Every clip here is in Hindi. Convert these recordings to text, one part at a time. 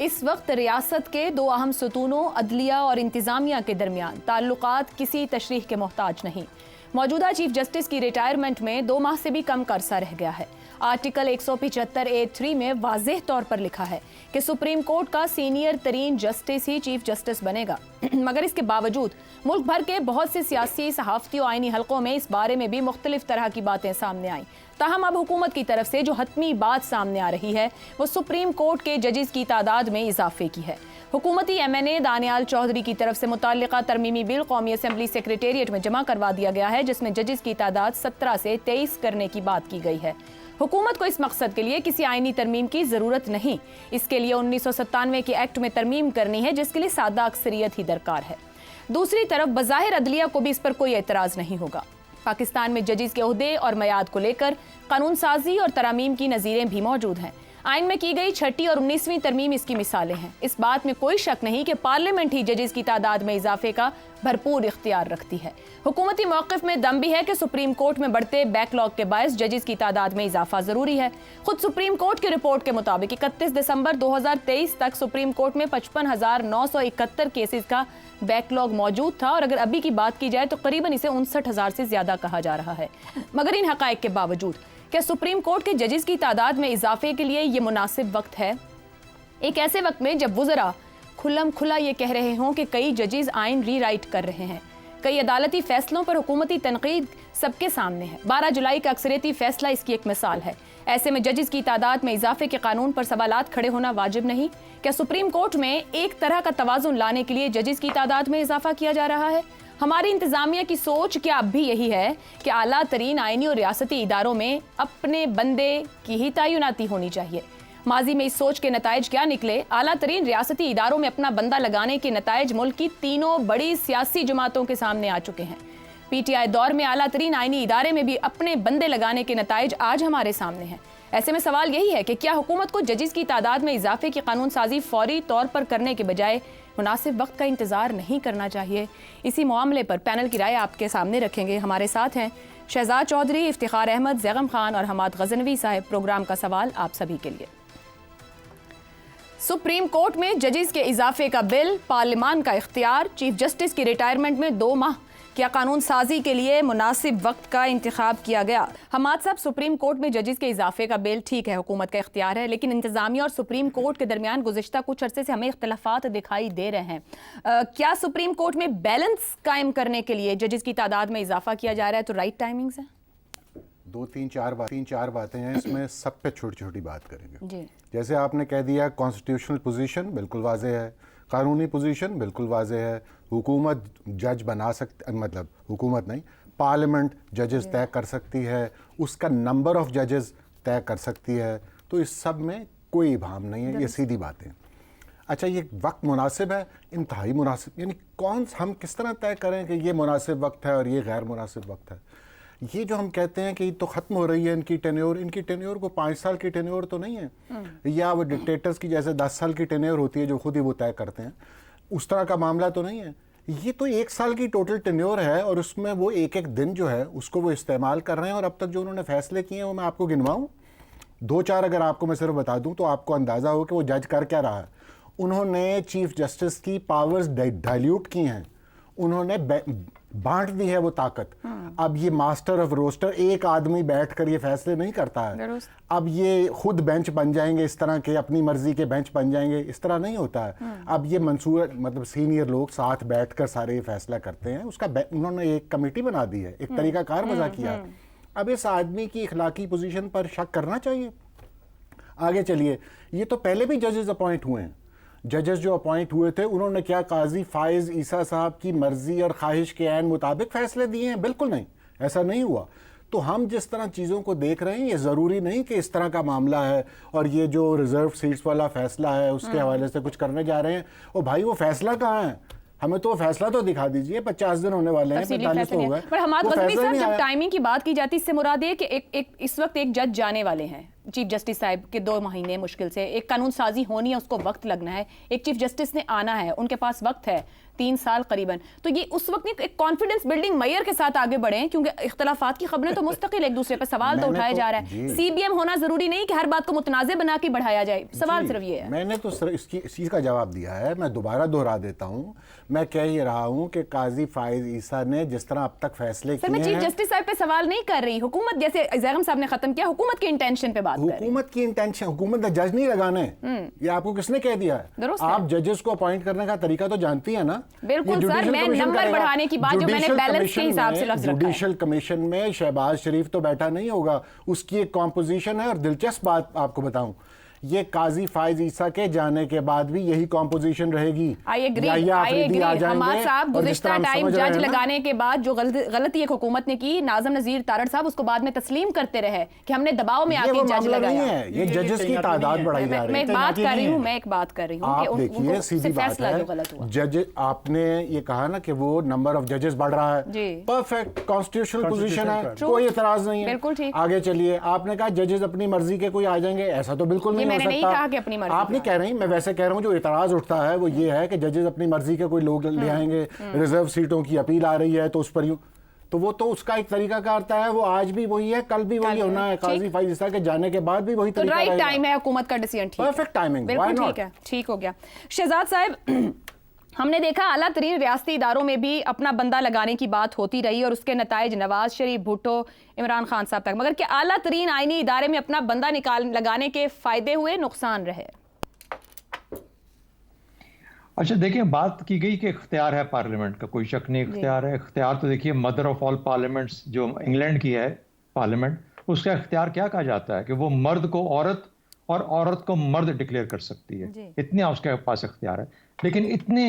इस वक्त रियासत के दो अहम सुतूनों अदलिया और इंतजामिया के दरमियान ताल्लुकात किसी तशरीह के मोहताज नहीं। मौजूदा चीफ जस्टिस की रिटायरमेंट में 2 माह से भी कम का अरसा रह गया है। आर्टिकल 175A3 में वाज़ेह तौर पर लिखा है कि सुप्रीम कोर्ट का सीनियर तरीन जस्टिस ही चीफ जस्टिस बनेगा। मगर इसके बावजूद मुल्क भर के बहुत से सियासी, सहाफ़ती और आइनी हलकों में इस बारे में भी मुख्तलिफ तरह की बातें सामने आईं। ताहम अब हुकूमत की तरफ से जो हतमी बात सामने आ रही है वो सुप्रीम कोर्ट के जजेस की तादाद में इजाफे की है। हुकूमती MNA दानियाल चौधरी की तरफ से मुताल्लिका तरमीमी बिल कौमी असम्बली सेक्रेटेरिएट में जमा करवा दिया गया है, जिसमें जजेस की तादाद 17 से 23 करने की बात की गई है। हुकूमत को इस मकसद के लिए किसी आईनी तरमीम की जरूरत नहीं। इसके लिए 1997 के एक्ट में तरमीम करनी है, जिसके लिए सादा अक्सरियत ही दरकार है। दूसरी तरफ बज़ाहिर अदलिया को भी इस पर कोई एतराज़ नहीं होगा। पाकिस्तान में जजेस के ओहदे और मयाद को लेकर कानून साजी और तरामीम की नज़ीरें भी मौजूद हैं। आइन में की गई 6ठी और 19वीं तरमीम इसकी मिसालें हैं। इस बात में कोई शक नहीं कि पार्लियामेंट ही जजेस की तादाद में इजाफे का भरपूर इख्तियार रखती है। हुकूमती मौक़िफ़ में दम भी है कि सुप्रीम कोर्ट में बढ़ते बैकलॉग के बायस जजेस की तादाद में इजाफा ज़रूरी है। खुद सुप्रीम कोर्ट की रिपोर्ट के मुताबिक 31 दिसंबर 2023 तक सुप्रीम कोर्ट में 55,971 केसेस का बैकलॉग मौजूद था और अगर अभी की बात की जाए तो करीबन इसे 59,000 से ज़्यादा कहा जा रहा है। मगर इन हक़ाइक़ के बावजूद क्या सुप्रीम कोर्ट के जजेस की तादाद में इजाफे के लिए ये मुनासिब वक्त है? एक ऐसे वक्त में जब वुज़रा खुल्लम खुला ये कह रहे हों कि कई जजेस आइन रीराइट कर रहे हैं, कई अदालती फैसलों पर हुकूमती तनकीद सबके सामने है। 12 जुलाई का अक्सरियती फैसला इसकी एक मिसाल है। ऐसे में जजेस की तादाद में इजाफे के कानून पर सवालात खड़े होना वाजिब नहीं? क्या सुप्रीम कोर्ट में एक तरह का तवाज़ुन लाने के लिए जजेस की तादाद में इजाफा किया जा रहा है? हमारी इंतजामिया की सोच क्या अब भी यही है कि आला तरीन आइनी और रियासती इदारों में अपने बंदे की ही तैनाती होनी चाहिए? माजी में इस सोच के नताइज क्या निकले? आला तरीन रियासती इदारों में अपना बंदा लगाने के नताइज मुल्क की तीनों बड़ी सियासी जमातों के सामने आ चुके हैं। PTI दौर में आला तरीन आइनी इदारे में भी अपने बंदे लगाने के नताइज आज हमारे सामने हैं। ऐसे में सवाल यही है कि क्या हुकूमत को जजेस की तादाद में इजाफे की कानून साजी फौरी तौर पर करने के बजाय मुनासिब वक्त का इंतजार नहीं करना चाहिए? इसी मामले पर पैनल की राय आपके सामने रखेंगे। हमारे साथ हैं शहजाद चौधरी, इफ्तिखार अहमद, जैगम खान और हमाद गजनवी साहब। प्रोग्राम का सवाल आप सभी के लिए। सुप्रीम कोर्ट में जजेस के इजाफे का बिल, पार्लियामान का इख्तियार, चीफ जस्टिस की रिटायरमेंट में 2 माह, क्या कानून साजी के लिए मुनासिब वक्त का इंतखाब किया गया? हमाद साहब, सुप्रीम कोर्ट में जजेस के इजाफे का बिल ठीक है, हुकूमत का इख्तियार है, लेकिन इंतजामिया और सुप्रीम कोर्ट के दरमियान गुज़िश्ता कुछ अरसे से हमें इख्तलाफात दिखाई दे रहे हैं। क्या सुप्रीम कोर्ट में बैलेंस कायम करने के लिए जजेस की तादाद में इजाफा किया जा रहा है तो राइट टाइमिंग्स है? 2-3-4 बातें हैं इसमें, सब पे छोटी छोटी बात करेंगे जी। जैसे आपने कह दिया, कॉन्स्टिट्यूशनल पोजीशन बिल्कुल वाज़ेह है, कानूनी पोजीशन बिल्कुल वाज़ेह है। हुकूमत जज बना सकती, मतलब हुकूमत नहीं, पार्लियामेंट जजेस तय कर सकती है, उसका नंबर ऑफ जजेस तय कर सकती है। तो इस सब में कोई इबाहम नहीं है, ये सीधी बातें। अच्छा, ये वक्त मुनासिब है, इंतहाई मुनासिब, यानी हम किस तरह तय करें कि ये मुनासिब वक्त है और ये गैर मुनासिब वक्त है? ये जो हम कहते हैं कि तो ख़त्म हो रही है इनकी टेन्योर को 5 साल की टेन्योर तो नहीं है, या वो डिक्टेटर्स की जैसे 10 साल की टेन्योर होती है जो खुद ही वो तय करते हैं, उस तरह का मामला तो नहीं है। ये तो 1 साल की टोटल टेन्योर है और उसमें वो एक दिन जो है उसको वो इस्तेमाल कर रहे हैं। और अब तक जो उन्होंने फैसले किए हैं वो मैं आपको गिनवाऊँ 2-4, अगर आपको मैं सिर्फ बता दूँ तो आपको अंदाज़ा हो कि वो जज कर क्या रहा है। उन्होंने चीफ जस्टिस की पावर्स डाइल्यूट की हैं, उन्होंने बांट दी है वो ताकत। अब ये मास्टर ऑफ रोस्टर, एक आदमी बैठकर ये फैसले नहीं करता है। अब ये खुद बेंच बन जाएंगे, इस तरह के अपनी मर्जी के बेंच बन जाएंगे, इस तरह नहीं होता है। अब ये मंसूर, मतलब सीनियर लोग साथ बैठकर सारे ये फैसला करते हैं। उसका उन्होंने एक कमेटी बना दी है, एक तरीकाकार वज़ा किया। अब इस आदमी की इखलाकी पोजीशन पर शक करना चाहिए। आगे चलिए, ये तो पहले भी जजेस अपॉइंट हुए हैं। जजेस जो अपॉइंट हुए थे उन्होंने क्या काजी फाइज ईसा साहब की मर्जी और ख्वाहिश के ऐन मुताबिक फैसले दिए हैं? बिल्कुल नहीं, ऐसा नहीं हुआ। तो हम जिस तरह चीज़ों को देख रहे हैं, ये ज़रूरी नहीं कि इस तरह का मामला है और ये जो रिजर्व सीट्स वाला फैसला है उसके हवाले से कुछ करने जा रहे हैं। और भाई वो फैसला कहाँ है? हमें तो फैसला तो दिखा दीजिए। 50 दिन होने वाले हैं, 45 तो हो गए। पर हमाद गज़नवी साहब, जब टाइमिंग की बात की जाती है, इससे मुराद है कि एक इस वक्त एक जज जाने वाले हैं, चीफ जस्टिस साहब के 2 महीने मुश्किल से, एक कानून साजी होनी है, उसको वक्त लगना है, एक चीफ जस्टिस ने आना है, उनके पास वक्त है 3 साल करीबन। तो ये उस वक्त एक कॉन्फिडेंस बिल्डिंग मेयर के साथ आगे बढ़े, क्योंकि इख्तलाफात की खबरें तो मुस्तकिल एक दूसरे पर सवाल तो उठाया जा रहा है। सीबीएम होना जरूरी नहीं कि हर बात को मुतनाज़े बना के बढ़ाया जाए, सवाल सिर्फ ये है। मैंने तो इस चीज का जवाब दिया है, मैं दोबारा दोहरा देता हूँ। मैं कह ही रहा हूँ कि काजी फाइज ईसा ने जिस तरह अब तक फैसले किए हैं, मैं चीफ जस्टिस साहब पे सवाल नहीं कर रही, हुकूमत, जैसे जैगम साहब ने खत्म किया, हुकूमत की इंटेंशन पे बात कर रही। हुकूमत की इंटेंशन, हुकूमत ने जज नहीं लगाने, ये आपको किसने कह दिया है? आप जजेस को अपॉइंट करने का तरीका तो जानती है ना? बिल्कुल सर, मैं नंबर बढ़ाने की बात जो मैंने बैलेंस के हिसाब से लफ्ज रखा है। जुडिशियल कमीशन में शहबाज शरीफ तो बैठा नहीं होगा, उसकी एक कॉम्पोजिशन है। और दिलचस्प बात आपको बताऊं, ये काजी फाइज ईसा के जाने के बाद भी यही कॉम्पोजिशन रहेगी। I agree. हमाद साहब, गुज़िश्ता टाइम जज लगाने के बाद जो गलती एक हुकूमत ने की, नाज़िम नज़ीर तारड़ साहब उसको बाद में तस्लीम करते रहे कि हमने दबाव में आके जज लगाया है। ये जजेस की तादाद बढ़ाई जा रही है। मैं एक बात कर रही हूँ, मैं एक बात कर रही हूँ आप देखिए, सीधी बात है, जज आपने ये कहा ना कि वो नंबर ऑफ जजेस बढ़ रहा है, परफेक्ट कॉन्स्टिट्यूशनल पोजीशन है, कोई एतराज नहीं है, बिल्कुल ठीक। आगे चलिए। आपने कहा जजेस अपनी मर्जी के कोई आ जाएंगे, ऐसा तो बिल्कुल नहीं। मैंने नहीं कहा कि अपनी मर्जी, आप नहीं कह रही, मैं वैसे कह रहा हूं जो इतराज उठता है वो ये है कि जजेस अपनी मर्जी के कोई लोग ले आएंगे, रिजर्व सीटों की अपील आ रही है तो उस पर यूं, तो वो तो उसका एक तरीका करता है, वो आज भी वही है, कल भी वही होना है। काजी फाइज ईसा के जाने के बाद भी वही तरीका राइट टाइम है हुकूमत का डिसीजन, ठीक, परफेक्ट टाइमिंग, बिल्कुल ठीक है, ठीक हो गया। शहजाद साहब, हमने देखा आला तरीन रियासती इदारों में भी अपना बंदा लगाने की बात होती रही और उसके नताइज नवाज शरीफ, भुट्टो, इमरान खान साहब तक, मगर क्या आला तरीन आईनी इदारे में अपना बंदा लगाने के फायदे हुए, नुकसान रहे? अच्छा देखिए, बात की गई कि इख्तियार है पार्लियामेंट का, कोई शक नहीं इख्तियार है। इख्तियार तो देखिए मदर ऑफ ऑल पार्लियामेंट्स जो इंग्लैंड की है पार्लियामेंट, उसका इख्तियार क्या कहा जाता है कि वो मर्द को औरत और औरत को मर्द डिक्लेयर कर सकती है, इतने उसके पास इख्तियार है। लेकिन इतने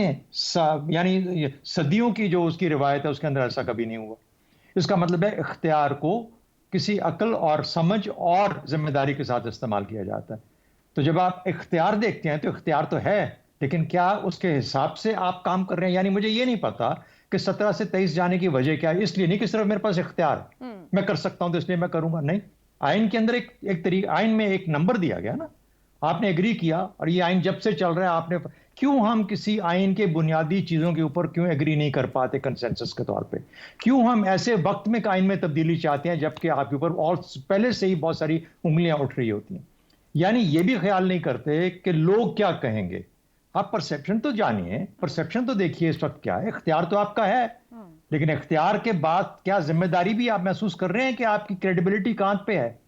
यानी सदियों की जो उसकी रिवायत है उसके अंदर ऐसा कभी नहीं हुआ। इसका मतलब है इख्तियार को किसी अक्ल और समझ और जिम्मेदारी के साथ इस्तेमाल किया जाता है। तो जब आप इख्तियार देखते हैं तो इख्तियार तो है, लेकिन क्या उसके हिसाब से आप काम कर रहे हैं? यानी मुझे ये नहीं पता कि 17 से 23 जाने की वजह क्या है, इसलिए नहीं कि सिर्फ मेरे पास इख्तियार मैं कर सकता हूं तो इसलिए मैं करूंगा, नहीं। आइन के अंदर एक तरीका, आइन में एक नंबर दिया गया ना, आपने एग्री किया और ये आइन जब से चल रहा है आपने, क्यों हम किसी आइन के बुनियादी चीजों के ऊपर क्यों एग्री नहीं कर पाते कंसेंसस के तौर पे? क्यों हम ऐसे वक्त में आइन में तब्दीली चाहते हैं जबकि आपके ऊपर और पहले से ही बहुत सारी उंगलियां उठ रही होती हैं? यानी ये भी ख्याल नहीं करते कि लोग क्या कहेंगे। आप परसेप्शन तो जानिए, परसेप्शन तो देखिए इस वक्त क्या है। इख्तियार तो आपका है, लेकिन इख्तियार के बाद क्या जिम्मेदारी भी आप महसूस कर रहे हैं कि आपकी क्रेडिबिलिटी कहां पे है?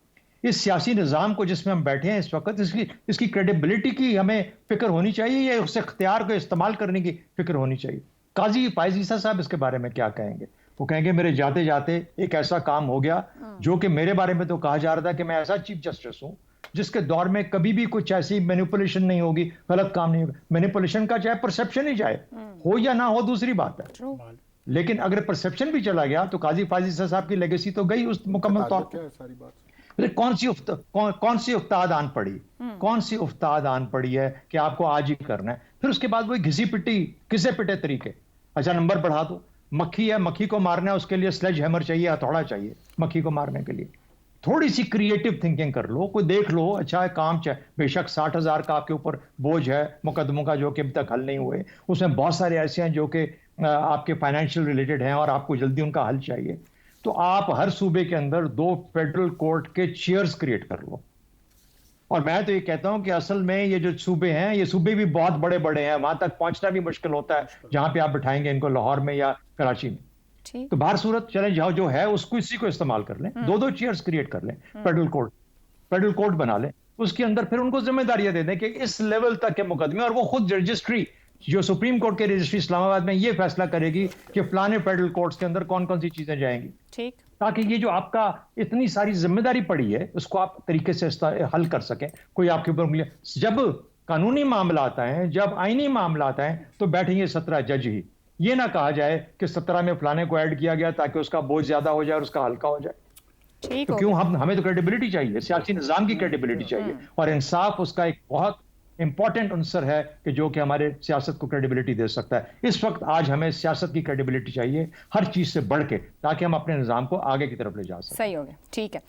इस सियासी निज़ाम को जिसमें हम बैठे हैं इस वक्त, इसकी क्रेडिबिलिटी की हमें फिक्र होनी चाहिए या उस इख्तियार को इस्तेमाल करने की फिक्र होनी चाहिए? काजी फाइज ईसा साहब इसके बारे में क्या कहेंगे? वो कहेंगे मेरे जाते जाते एक ऐसा काम हो गया जो कि मेरे बारे में तो कहा जा रहा था कि मैं ऐसा चीफ जस्टिस हूं जिसके दौर में कभी भी कुछ ऐसी मैनिपुलेशन नहीं होगी, गलत काम नहीं होगा। मैनिपुलेशन का चाहे परसेप्शन ही जाए, हो या ना हो दूसरी बात है, लेकिन अगर परसेप्शन भी चला गया तो काजी फाइज ईसा साहब की लेगेसी तो गई उस मुकम्मल तौर पर। कौन सी उफ्ताद आन पड़ी, कौन सी उफ्ताद आन पड़ी है कि आपको आज ही करना है? फिर उसके बाद वही घिसी पिटी, किसे पिटे तरीके। अच्छा नंबर बढ़ा दो, मक्खी है, मक्खी को मारना है, उसके लिए स्लेज हैमर चाहिए, हथौड़ा चाहिए मक्खी को मारने के लिए। थोड़ी सी क्रिएटिव थिंकिंग कर लो, कोई देख लो, अच्छा है काम चाहे बेशक 60,000 का आपके ऊपर बोझ है मुकदमों का जो कि अभी तक हल नहीं हुए, उसमें बहुत सारे ऐसे हैं जो कि आपके फाइनेंशियल रिलेटेड हैं और आपको जल्दी उनका हल चाहिए, तो आप हर सूबे के अंदर 2 फेडरल कोर्ट के चेयर्स क्रिएट कर लो। और मैं तो ये कहता हूं कि असल में ये जो सूबे हैं, ये सूबे भी बहुत बड़े बड़े हैं, वहां तक पहुंचना भी मुश्किल होता है जहां पे आप बिठाएंगे इनको, लाहौर में या कराची में। तो बाहर सूरत चले जाओ जो है उसको, इसी को इस्तेमाल कर लें, 2-2 चेयर्स क्रिएट कर लें, फेडरल कोर्ट बना लें, उसके अंदर फिर उनको जिम्मेदारियां दे दें कि इस लेवल तक के मुकदमे, और वो खुद रजिस्ट्री जो सुप्रीम कोर्ट के रजिस्ट्री इस्लामाबाद में ये फैसला करेगी कि फलाने फेडरल कोर्ट्स के अंदर कौन कौन सी चीजें जाएंगी, ठीक, ताकि ये जो आपका इतनी सारी जिम्मेदारी पड़ी है उसको आप तरीके से हल कर सकें। कोई आपके ऊपर, जब कानूनी मामला आता है, जब आईनी मामला आता है तो बैठेंगे 17 जज ही, ये ना कहा जाए कि 17 में फलाने को ऐड किया गया ताकि उसका बोझ ज्यादा हो जाए और उसका हल्का हो जाए। ठीक, तो क्यों हमें तो क्रेडिबिलिटी चाहिए, सियासी निजाम की क्रेडिबिलिटी चाहिए, और इंसाफ उसका एक बहुत इंपॉर्टेंट अंसर है कि जो कि हमारे सियासत को क्रेडिबिलिटी दे सकता है। इस वक्त आज हमें सियासत की क्रेडिबिलिटी चाहिए हर चीज से बढ़ के, ताकि हम अपने निजाम को आगे की तरफ ले जा सकें। सही हो गया, ठीक है।